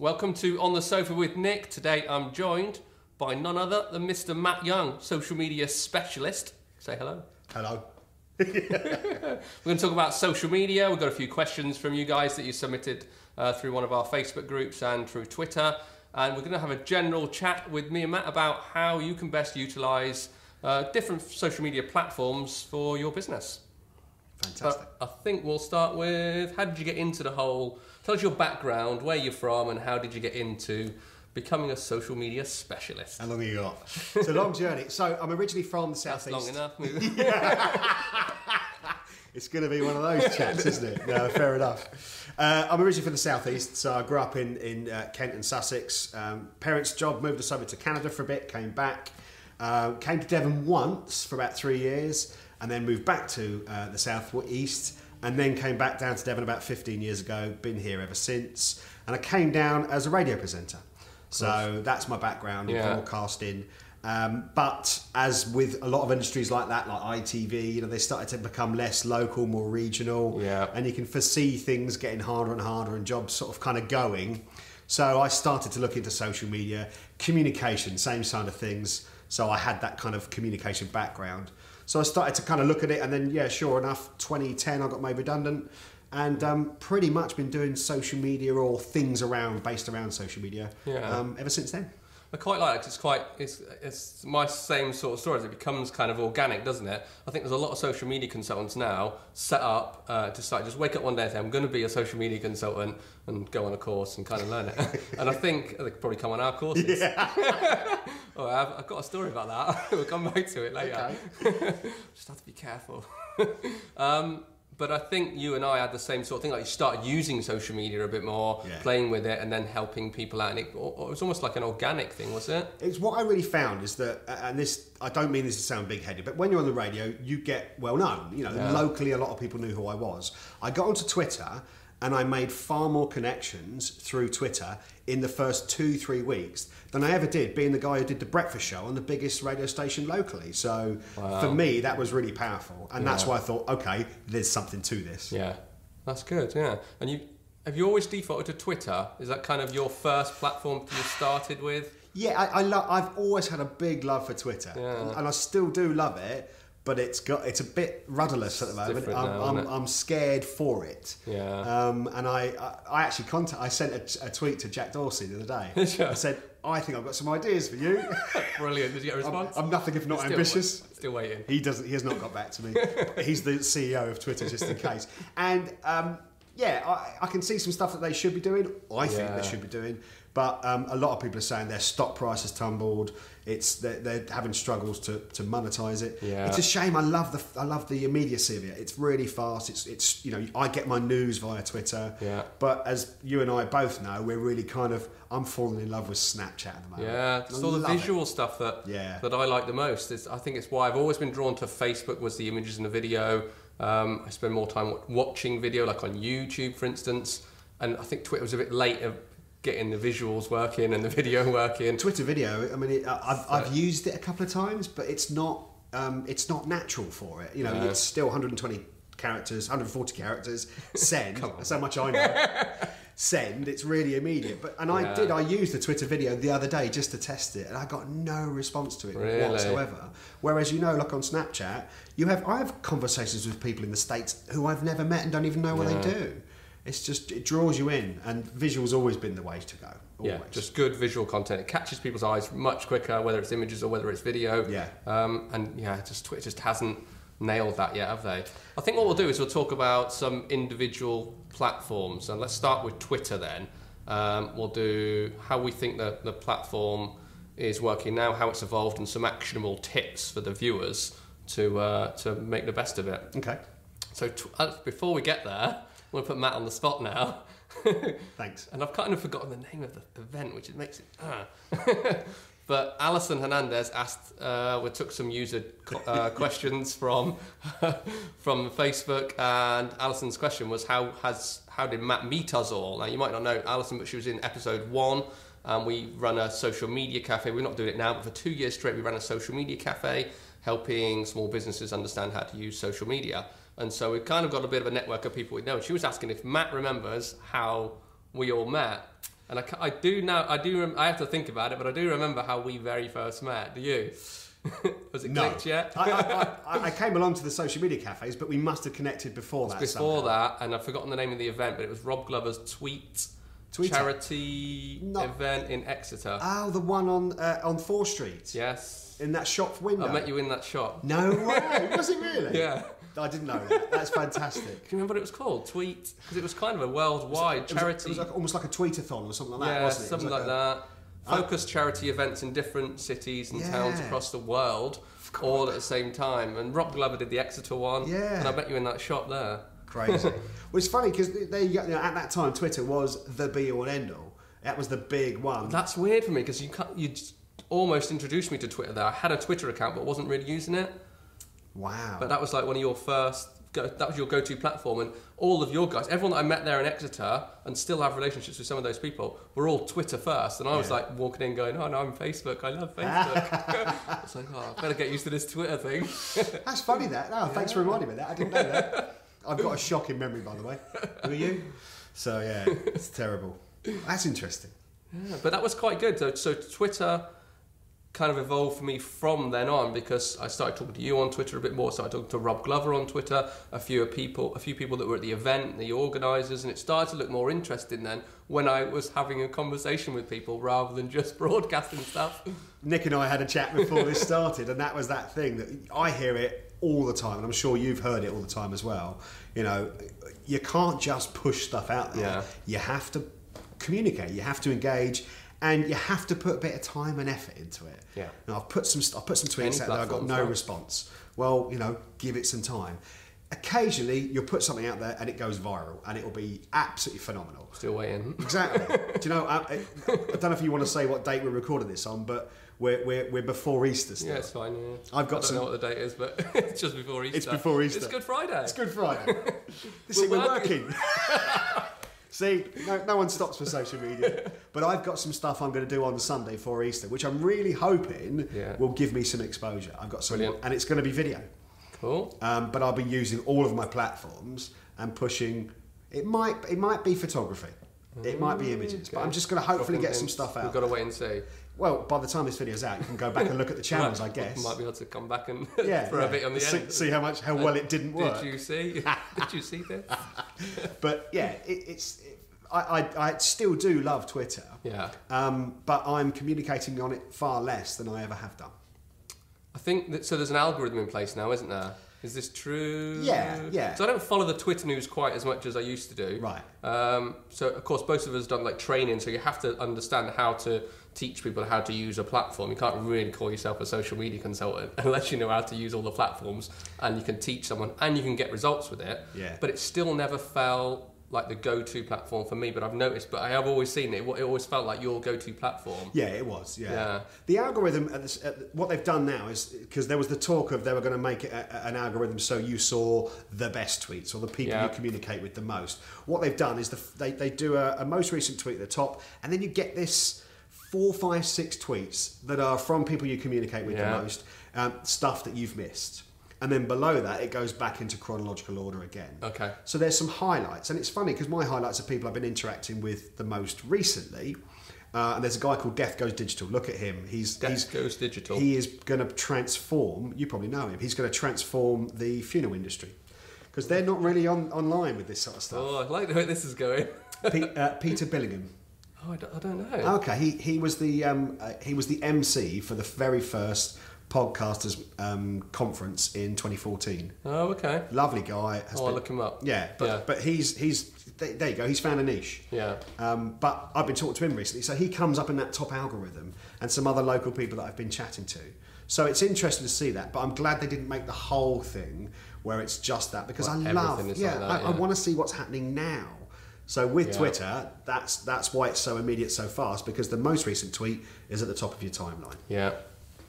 Welcome to On the Sofa with Nick. Today I'm joined by none other than Mr. Matt Young, social media specialist. Say hello. Hello. We're going to talk about social media. We've got a few questions from you guys that you submitted through one of our Facebook groups and through Twitter. And we're going to have a general chat with me and Matt about how you can best utilise different social media platforms for your business. Fantastic. I think we'll start with, how did you get into the whole, tell us your background, where you're from, and how did you get into becoming a social media specialist? How long have you got? It's a long journey. So I'm originally from the That's southeast. long enough. It's going to be one of those chats, isn't it? No, fair enough. I'm originally from the southeast, so I grew up in Kent and Sussex. Parents' job moved us over to Canada for a bit, came back. Came to Devon once for about 3 years, and then moved back to the south east, and then came back down to Devon about 15 years ago. Been here ever since, and I came down as a radio presenter. So that's my background in broadcasting. But as with a lot of industries like that, like ITV, they started to become less local, more regional. Yeah. And you can foresee things getting harder and harder and jobs sort of kind of going. So I started to look into social media, communication, same side of things. So I had that kind of communication background. So I started to kind of look at it, and then, yeah, sure enough, 2010 I got made redundant, and pretty much been doing social media or things based around social media ever since then. I quite like it. It's my same sort of story. It becomes kind of organic, doesn't it? I think there's a lot of social media consultants now set up to start, just wake up one day and say, I'm going to be a social media consultant, and go on a course and kind of learn it. And I think they could probably come on our courses. Yeah. Oh, I've got a story about that. We'll come back to it later. Okay. Just have to be careful. But I think you and I had the same sort of thing. Like, you started using social media a bit more, playing with it, and then helping people out. And it was almost like an organic thing, was it? It's what I really found is that, and this, I don't mean this to sound big-headed, but when you're on the radio, you get well known. Locally, a lot of people knew who I was. I got onto Twitter, and I made far more connections through Twitter in the first 2-3 weeks than I ever did being the guy who did the breakfast show on the biggest radio station locally. So for me, that was really powerful. And that's why I thought, okay, there's something to this. Yeah, that's good, yeah. And have you always defaulted to Twitter? Is that kind of your first platform you started with? Yeah, I've always had a big love for Twitter. And I still do love it. But it's a bit rudderless at the moment. I'm scared for it. Yeah. And I actually I sent a tweet to Jack Dorsey the other day. Sure. I said, I think I've got some ideas for you. Brilliant. Did you get a response? I'm nothing if not ambitious. Still waiting. He has not got back to me. He's the CEO of Twitter, just in case. And I can see some stuff that they should be doing. I think they should be doing. But a lot of people are saying their stock price has tumbled. They're having struggles to monetize it. Yeah. It's a shame. I love the immediacy of it. It's really fast. It's I get my news via Twitter. Yeah. But as you and I both know, we're really I'm falling in love with Snapchat at the moment. Yeah, it's all the visual stuff that I like the most. I think it's why I've always been drawn to Facebook, was the images and the video. I spend more time watching video, like on YouTube, for instance. And I think Twitter was a bit late of getting the visuals working and the video working. Twitter video, I mean, I've used it a couple of times, but it's not natural for it. It's still 120 characters, 140 characters. Send. That's how much I know. Send. It's really immediate. I used the Twitter video the other day just to test it, and I got no response to it whatsoever. Whereas like on Snapchat, I have conversations with people in the States who I've never met and don't even know what they do. It's just, it draws you in, and visual's always been the way to go. Always. Yeah, just good visual content. It catches people's eyes much quicker, whether it's images or whether it's video. Yeah. Twitter just hasn't nailed that yet, have they? I think what we'll do is we'll talk about some individual platforms, and let's start with Twitter then. We'll do how we think the platform is working now, how it's evolved, and some actionable tips for the viewers to make the best of it. Okay. So before we get there, I'm going to put Matt on the spot now. Thanks. And I've kind of forgotten the name of the event, which makes it... But Alison Hernandez asked, we took some user questions from Facebook, and Alison's question was, how did Matt meet us all? Now, you might not know Alison, but she was in episode 1, and we run a social media cafe. We're not doing it now, but for 2 years straight, we ran a social media cafe, helping small businesses understand how to use social media. And so we've kind of got a bit of a network of people we know. She was asking if Matt remembers how we all met. And I have to think about it, but I do remember how we very first met. Do you? Was it clicked yet? I came along to the social media cafes, but we must have connected before that. Before that, and I've forgotten the name of the event, but it was Rob Glover's Tweet charity event in Exeter. Oh, the one on 4 Street. Yes. In that shop window. I met you in that shop. No way. Was it really? Yeah. I didn't know that. That's fantastic. Do you remember what it was called? Tweet? Because it was kind of a worldwide charity. It was almost like a tweetathon or something like that, yeah, wasn't it? Something like that. Focused charity events in different cities and towns across the world, all at the same time. And Rob Glover did the Exeter one. Yeah. And I met you in that shop there. Crazy. Well, it's funny because there you go, at that time Twitter was the be all and end all. That was the big one. That's weird for me because you just almost introduced me to Twitter there. I had a Twitter account but wasn't really using it. Wow. But that was like one of your first. That was your go-to platform, and all of your guys, everyone that I met there in Exeter, and still have relationships with some of those people, were all Twitter first. And I was like walking in, going, "Oh no, I'm Facebook. I love Facebook." It's like, oh, I better get used to this Twitter thing. That's funny. Thanks for reminding me of that. I didn't know that. I've got a shocking memory, by the way. Who are you? So yeah, it's terrible. That's interesting. Yeah, but that was quite good. So Twitter kind of evolved for me from then on because I started talking to you on Twitter a bit more. Started talking to Rob Glover on Twitter, a few people that were at the event, the organisers, and it started to look more interesting then when I was having a conversation with people rather than just broadcasting stuff. Nick and I had a chat before this started, and that was that thing that I hear it all the time, and I'm sure you've heard it all the time as well. You know, you can't just push stuff out there. Yeah. You have to communicate. You have to engage. And you have to put a bit of time and effort into it. Yeah. Now I've put some tweets out there. I've got no response. Well, give it some time. Occasionally, you'll put something out there and it goes viral, and it will be absolutely phenomenal. Still waiting. Exactly. Do you know? I don't know if you want to say what date we're recording this on, but we're before Easter still. Yeah, it's fine. Yeah. I don't know what the date is, but it's just before Easter. It's before Easter. It's Good Friday. It's Good Friday. We're working. See, no one stops for social media. But I've got some stuff I'm going to do on Sunday for Easter, which I'm really hoping will give me some exposure. I've got some, and it's going to be video. Cool. But I'll be using all of my platforms and pushing. It might be photography. It might be images. Okay. But I'm just going to hopefully get some stuff out. We've got to wait and see. Well, by the time this video's out, you can go back and look at the channels, I guess. Might be able to come back and throw a bit on the end. See how well it didn't work. Did you see? Did you see this? But yeah, I still do love Twitter. Yeah. But I'm communicating on it far less than I ever have done. I think that, so there's an algorithm in place now, isn't there? Is this true? Yeah. So I don't follow the Twitter news quite as much as I used to do. Right. So of course both of us done like training, so you have to understand how to teach people how to use a platform. You can't really call yourself a social media consultant unless you know how to use all the platforms, and you can teach someone and you can get results with it. Yeah. But it still never felt like the go-to platform for me, but I've noticed, but I have always seen it. It always felt like your go-to platform. Yeah, it was. Yeah. The algorithm, what they've done now is, because there was the talk of they were going to make it an algorithm so you saw the best tweets or the people you communicate with the most. What they've done is they do a most recent tweet at the top, and then you get this 4, 5, 6 tweets that are from people you communicate with the most, stuff that you've missed. And then below that, it goes back into chronological order again. Okay. So there's some highlights. And it's funny because my highlights are people I've been interacting with the most recently. And there's a guy called Death Goes Digital. Look at him. Death Goes Digital. He is going to transform, you probably know him, he's going to transform the funeral industry. Because they're not really online with this sort of stuff. Oh, I like the way this is going. Peter Billingham. Oh, I don't know. Okay, he was the MC for the very first Podcasters conference in 2014. Oh, okay. Lovely guy. I'll look him up. Yeah, but he's there you go. He's found a niche. Yeah. But I've been talking to him recently, so he comes up in that top algorithm, and some other local people that I've been chatting to. So it's interesting to see that. But I'm glad they didn't make the whole thing where it's just that, because I want to see what's happening now. So with Twitter, that's why it's so immediate, so fast, because the most recent tweet is at the top of your timeline. Yeah.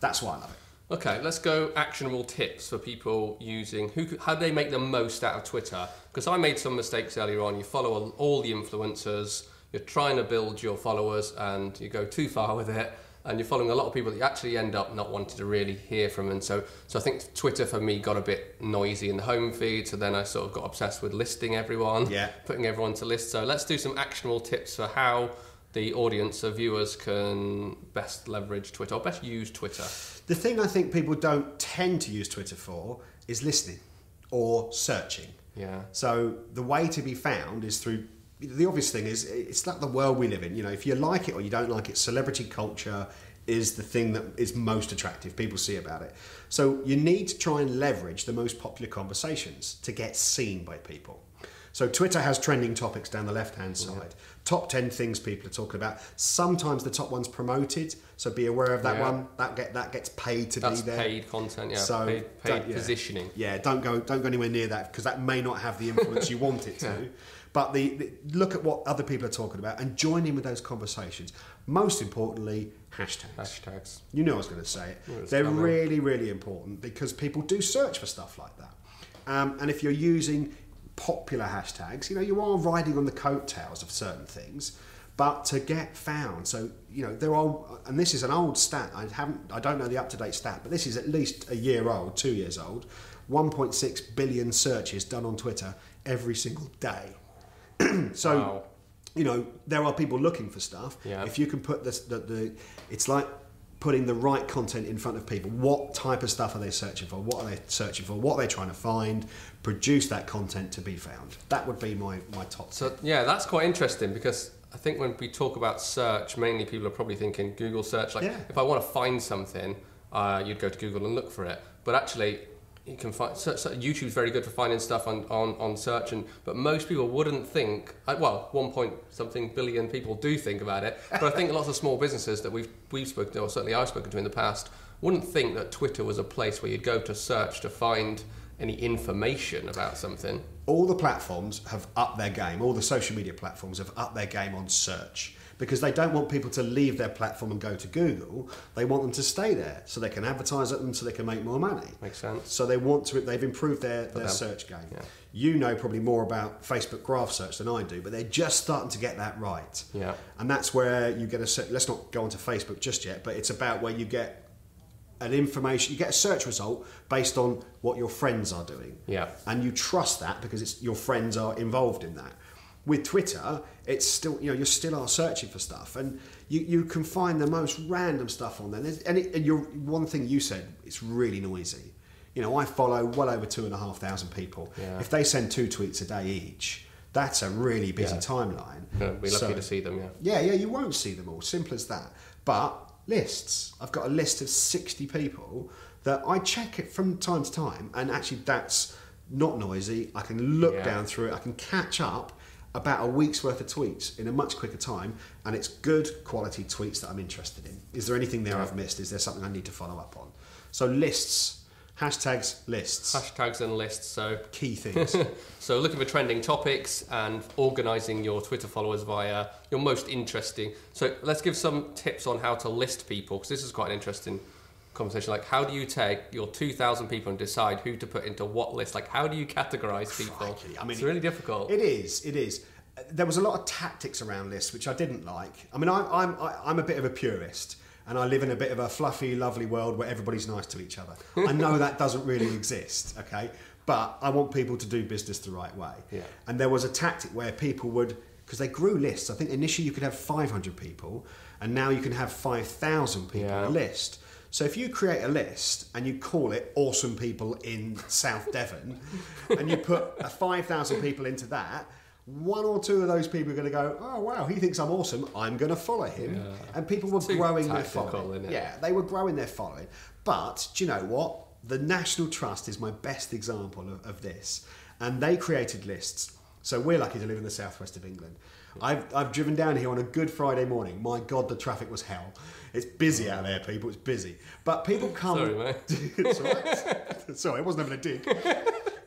That's why I love it. Okay, let's go actionable tips for people using, how do they make the most out of Twitter? Because I made some mistakes earlier on. You follow all the influencers, you're trying to build your followers, and you go too far with it, and you're following a lot of people that you actually end up not wanting to really hear from. And so I think Twitter for me got a bit noisy in the home feed, so then I sort of got obsessed with listing everyone, putting everyone to list. So let's do some actionable tips for how the audience of viewers can best leverage Twitter or best use Twitter? The thing I think people don't tend to use Twitter for is listening or searching. Yeah. So the way to be found is through, the obvious thing is, it's like the world we live in. You know, if you like it or you don't like it, celebrity culture is the thing that is most attractive. People see about it. So you need to try and leverage the most popular conversations to get seen by people. So Twitter has trending topics down the left-hand side. Top 10 things people are talking about. Sometimes the top one's promoted, so be aware of that one. That gets paid to be there. That's paid content, yeah. So paid positioning. Yeah, don't go anywhere near that, because that may not have the influence you want it to. But look at what other people are talking about and join in with those conversations. Most importantly, hashtags. You knew I was going to say it. They're really, really important, because people do search for stuff like that. And if you're using popular hashtags, you know, you are riding on the coattails of certain things, but to get found. So, you know, there are, and this is an old stat, I don't know the up-to-date stat, but this is at least a year old, 2 years old. 1.6 billion searches done on Twitter every single day. So, wow. You know, there are people looking for stuff. Yeah. If you can put it's like putting the right content in front of people. What type of stuff are they searching for? What are they searching for? What are they trying to find? Produce that content to be found. That would be my top. So yeah, that's quite interesting, because I think when we talk about search, mainly people are probably thinking Google search. Like, if I want to find something, you'd go to Google and look for it. But actually, you can find YouTube's very good for finding stuff on search, but most people wouldn't think. Well, 1 billion people do think about it, but I think lots of small businesses that we've spoken to, or certainly I've spoken to in the past, wouldn't think that Twitter was a place where you'd go to search to find any information about something. All the platforms have upped their game. All the social media platforms have upped their game on search, because they don't want people to leave their platform and go to Google. They want them to stay there so they can advertise at them, so they can make more money. Makes sense. So they've improved their search game. Yeah. You know probably more about Facebook graph search than I do, but they're just starting to get that right. Yeah. And that's where you get let's not go onto Facebook just yet, but it's about where you get you get a search result based on what your friends are doing. Yeah. And you trust that because your friends are involved in that. With Twitter, it's still, you know, you still are searching for stuff, and you can find the most random stuff on there. One thing you said, it's really noisy. You know, I follow well over 2,500 people. Yeah. If they send 2 tweets a day each, that's a really busy timeline. Yeah, we're lucky to see them, Yeah, you won't see them all. Simple as that. But lists. I've got a list of 60 people that I check it from time to time, and actually that's not noisy. I can look down through it. I can catch up about a week's worth of tweets in a much quicker time, and it's good quality tweets that I'm interested in. Is there anything there I've missed? Is there something I need to follow up on? So lists, hashtags, lists. Hashtags and lists, so key things. So looking for trending topics and organising your Twitter followers via your most interesting. So let's give some tips on how to list people, because this is quite an interesting conversation. Like, how do you take your 2,000 people and decide who to put into what list? Like, how do you categorise people? Crikey. I mean, it's really difficult. It is. There was a lot of tactics around lists which I didn't like. I mean, I'm a bit of a purist, and I live in a bit of a fluffy, lovely world where everybody's nice to each other. I know that doesn't really exist, okay? But I want people to do business the right way. Yeah. And there was a tactic where people would, because they grew lists. I think initially you could have 500 people, and now you can have 5,000 people on a list. So if you create a list and you call it Awesome People in South Devon, and you put 5,000 people into that, 1 or 2 of those people are going to go, oh wow, he thinks I'm awesome, I'm going to follow him. Yeah. And people were growing their following. Yeah, they were growing their following. But do you know what? The National Trust is my best example of this. And they created lists. So we're lucky to live in the southwest of England. I've driven down here on a Good Friday morning. My God, the traffic was hell. It's busy out there, people. It's busy. But people come... Sorry, mate. It's all right. Sorry, I wasn't having a dig.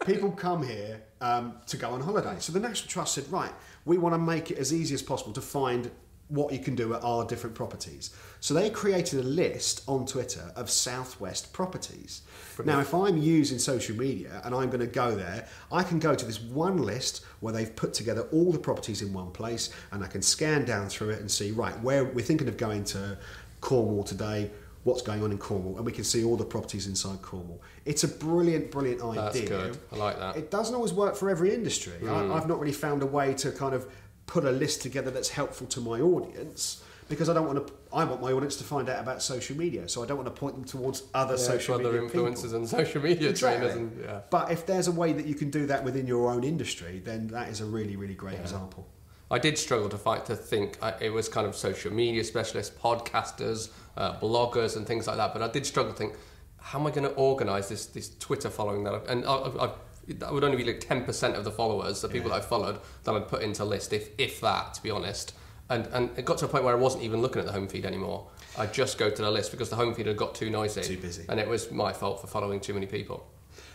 People come here to go on holiday. So the National Trust said, right, we want to make it as easy as possible to find what you can do at our different properties. So they created a list on Twitter of Southwest properties. Brilliant. Now, if I'm using social media and I'm going to go there, I can go to this one list where they've put together all the properties in one place, and I can scan down through it and see, right, where we're thinking of going to Cornwall today, what's going on in Cornwall, and we can see all the properties inside Cornwall. It's a brilliant idea. That's good. I like that. It doesn't always work for every industry. I've not really found a way to kind of put a list together that's helpful to my audience, because I want my audience to find out about social media, so I don't want to point them towards other social media influencers people. And social media Exactly. trainers. And, But if there's a way that you can do that within your own industry, then that is a really, really great example. I did struggle to think it was kind of social media specialists, podcasters, bloggers and things like that, but I did struggle to think, how am I going to organise this Twitter following that would only be like 10% of the followers, the people that I followed, that I'd put into list, if that, to be honest. And it got to a point where I wasn't even looking at the home feed anymore. I'd just go to the list because the home feed had got too noisy. Too busy. And it was my fault for following too many people.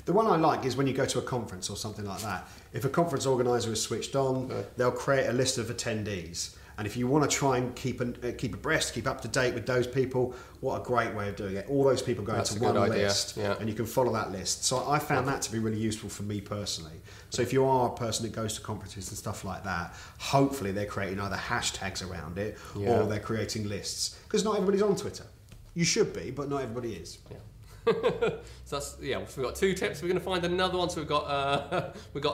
The one I like is when you go to a conference or something like that. If a conference organiser is switched on, they'll create a list of attendees. And if you want to try and keep abreast, keep up to date with those people, what a great way of doing it. All those people go into one list, and you can follow that list. So I found that to be really useful for me personally. So if you are a person that goes to conferences and stuff like that, hopefully they're creating either hashtags around it or they're creating lists. Because not everybody's on Twitter. You should be, but not everybody is. Yeah. So that's, so we've got 2 tips. We're going to find another one. So we've got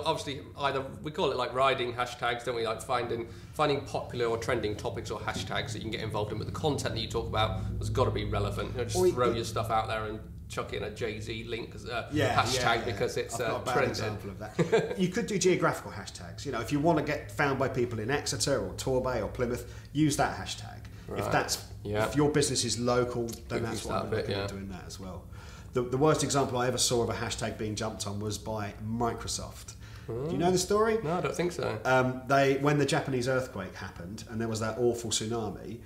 obviously either, we call it like riding hashtags, don't we? Like finding popular or trending topics or hashtags that you can get involved in. But the content that you talk about has got to be relevant. Just throw your stuff out there and chuck in a Jay-Z link as a hashtag because it's trending. Example of that. You could do geographical hashtags. You know, if you want to get found by people in Exeter or Torbay or Plymouth, use that hashtag. Right. If your business is local, then that's what I'm looking at doing that as well. The worst example I ever saw of a hashtag being jumped on was by Microsoft. Do you know the story? No, I don't think so. When the Japanese earthquake happened and there was that awful tsunami,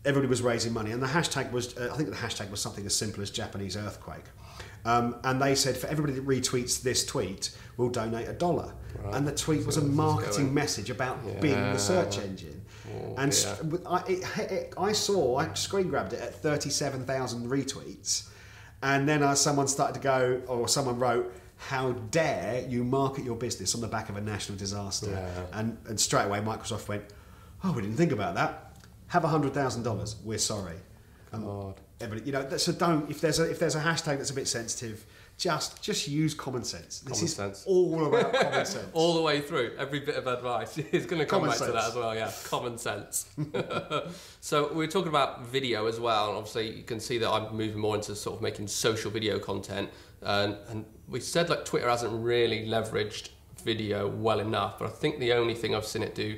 everybody was raising money, and the hashtag was I think the hashtag was something as simple as Japanese earthquake. And they said, for everybody that retweets this tweet, we'll donate $1. Right. And the tweet was a marketing message about being the search engine. And I screen grabbed it at 37,000 retweets. And then someone started to go, or someone wrote, how dare you market your business on the back of a national disaster? Yeah. And straight away Microsoft went, oh, we didn't think about that. Have $100,000. We're sorry. So don't. If there's a hashtag that's a bit sensitive, just use common sense. This is all about common sense. All the way through. Every bit of advice is going to come back to that as well. Yeah, common sense. So we're talking about video as well, and obviously you can see that I'm moving more into sort of making social video content. And we said like Twitter hasn't really leveraged video well enough, but I think the only thing I've seen it do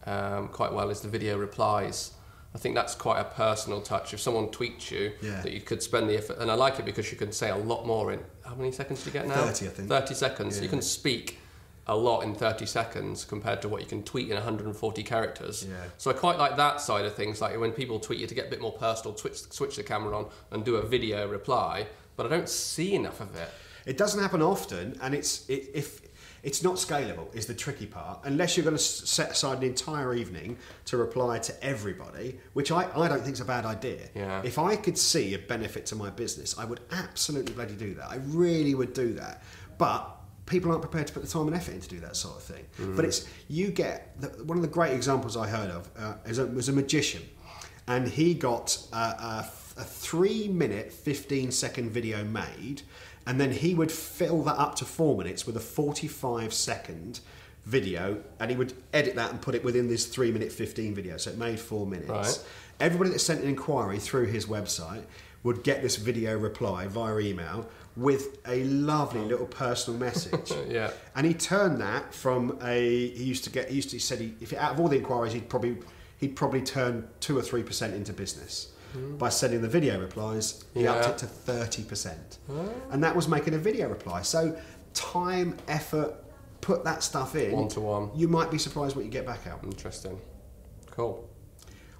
quite well is the video replies. I think that's quite a personal touch. If someone tweets you, that you could spend the effort, and I like it because you can say a lot more in, how many seconds do you get now? 30, I think. 30 seconds. Yeah. You can speak a lot in 30 seconds compared to what you can tweet in 140 characters. Yeah. So I quite like that side of things, like when people tweet you to get a bit more personal, switch the camera on and do a video reply, but I don't see enough of it. It doesn't happen often, and it's not scalable is the tricky part, unless you're going to set aside an entire evening to reply to everybody, which I don't think is a bad idea. Yeah. If I could see a benefit to my business, I would absolutely bloody do that. I really would do that. But people aren't prepared to put the time and effort in to do that sort of thing. But one of the great examples I heard of was a magician, and he got a 3-minute, 15-second video made. And then he would fill that up to 4 minutes with a 45-second video, and he would edit that and put it within this 3-minute 15 video. So it made 4 minutes. Right. Everybody that sent an inquiry through his website would get this video reply via email with a lovely little personal message. Yeah. And he turned that from he said if out of all the inquiries he'd probably turn 2 or 3% into business. By sending the video replies, he upped it to 30%. And that was making a video reply. So time, effort, put that stuff in. 1-to-1. You might be surprised what you get back out. Interesting. Cool.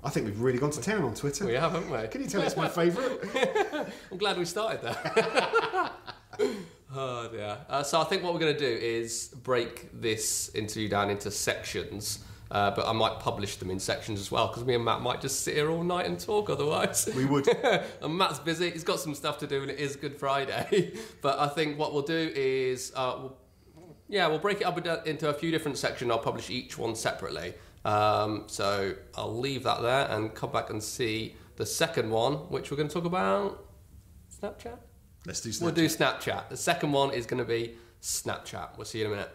I think we've really gone to town on Twitter. We have, haven't we? Can you tell it's my favourite? I'm glad we started there. Oh dear. So I think what we're going to do is break this interview down into sections. But I might publish them in sections as well, because me and Matt might just sit here all night and talk otherwise. We would. And Matt's busy. He's got some stuff to do, and it is Good Friday. But I think what we'll do is, we'll break it up into a few different sections. I'll publish each one separately. So I'll leave that there and come back and see the second one, which we're going to talk about Snapchat. Let's do Snapchat. We'll do Snapchat. The second one is going to be Snapchat. We'll see you in a minute.